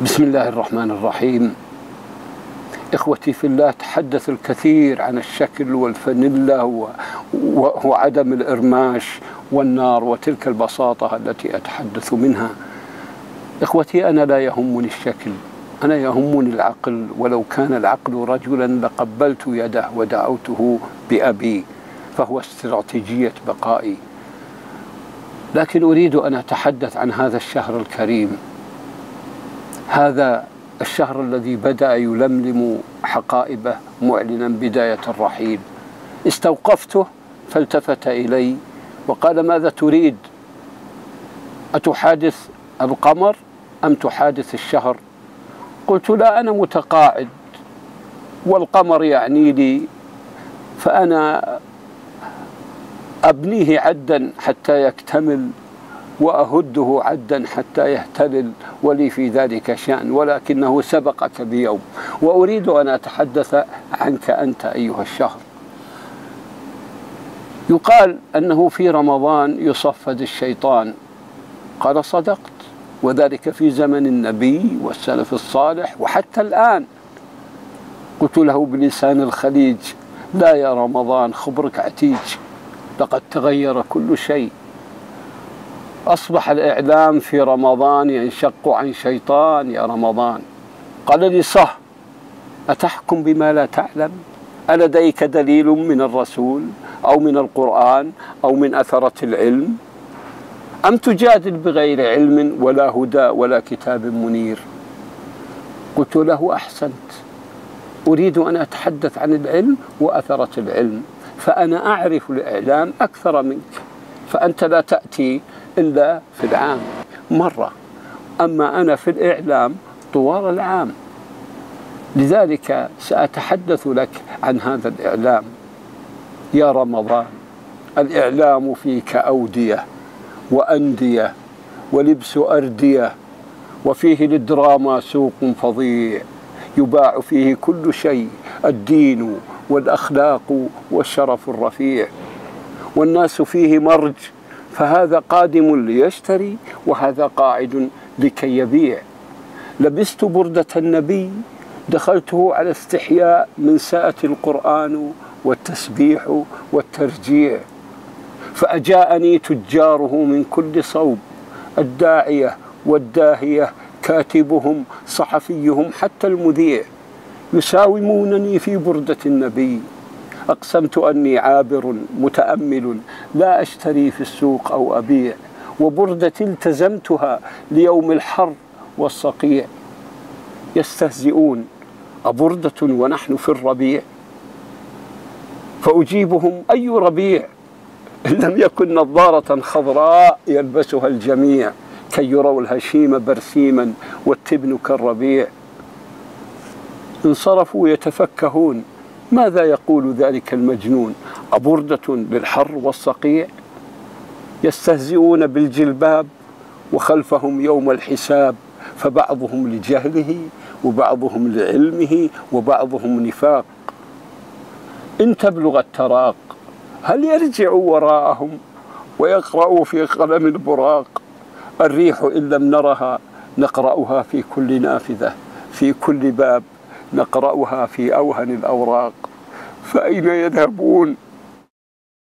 بسم الله الرحمن الرحيم. إخوتي في الله، تحدث الكثير عن الشكل والفانيلا وعدم الإرماش والنار وتلك البساطة التي أتحدث منها. إخوتي، أنا لا يهمني الشكل، أنا يهمني العقل، ولو كان العقل رجلا لقبلت يده ودعوته بأبي، فهو استراتيجية بقائي. لكن أريد أن أتحدث عن هذا الشهر الكريم، هذا الشهر الذي بدأ يلملم حقائبه معلنا بداية الرحيل. استوقفته فالتفت إلي وقال: ماذا تريد؟ أتحادث القمر أم تحادث الشهر؟ قلت: لا، أنا متقاعد والقمر يعني لي، فأنا أبنيه عدا حتى يكتمل وأهده عدا حتى يهتلل، ولي في ذلك شأن، ولكنه سبقك بيوم، وأريد أن أتحدث عنك أنت أيها الشهر. يقال أنه في رمضان يصفد الشيطان. قال: صدقت، وذلك في زمن النبي والسلف الصالح وحتى الآن. قلت له بلسان الخليج: لا يا رمضان، خبرك عتيج، لقد تغير كل شيء. أصبح الإعلام في رمضان ينشق عن شيطان يا رمضان. قال لي: صح، أتحكم بما لا تعلم؟ ألديك دليل من الرسول أو من القرآن أو من أثرة العلم؟ أم تجادل بغير علم ولا هدى ولا كتاب منير؟ قلت له: أحسنت، أريد أن أتحدث عن العلم وأثرة العلم، فأنا أعرف الإعلام أكثر منك، فأنت لا تأتي إلا في العام مرة، أما أنا في الإعلام طوال العام. لذلك سأتحدث لك عن هذا الإعلام. يا رمضان، الإعلام فيك أودية وأندية ولبس أردية، وفيه للدراما سوق فظيع، يباع فيه كل شيء، الدين والأخلاق والشرف الرفيع، والناس فيه مرج، فهذا قادم ليشتري وهذا قاعد لكي يبيع. لبست بردة النبي، دخلته على استحياء من ساءة القرآن والتسبيح والترجيع، فأجاءني تجاره من كل صوب، الداعية والداهية، كاتبهم صحفيهم حتى المذيع، يساومونني في بردة النبي. أقسمت أني عابر متأمل، لا أشتري في السوق أو أبيع، وبردتي التزمتها ليوم الحر والصقيع. يستهزئون: أبردة ونحن في الربيع؟ فأجيبهم: أي ربيع إن لم يكن نظارة خضراء يلبسها الجميع كي يروا الهشيم برسيما والتبن كالربيع. انصرفوا يتفكهون: ماذا يقول ذلك المجنون؟ أبردة للحر والصقيع؟ يستهزئون بالجلباب وخلفهم يوم الحساب، فبعضهم لجهله وبعضهم لعلمه وبعضهم نفاق. إن تبلغ التراق هل يرجعوا وراءهم ويقرأوا في قلم البراق؟ الريح إن لم نرها نقرأها في كل نافذة، في كل باب نقرأها في أوهن الأوراق. فأين يذهبون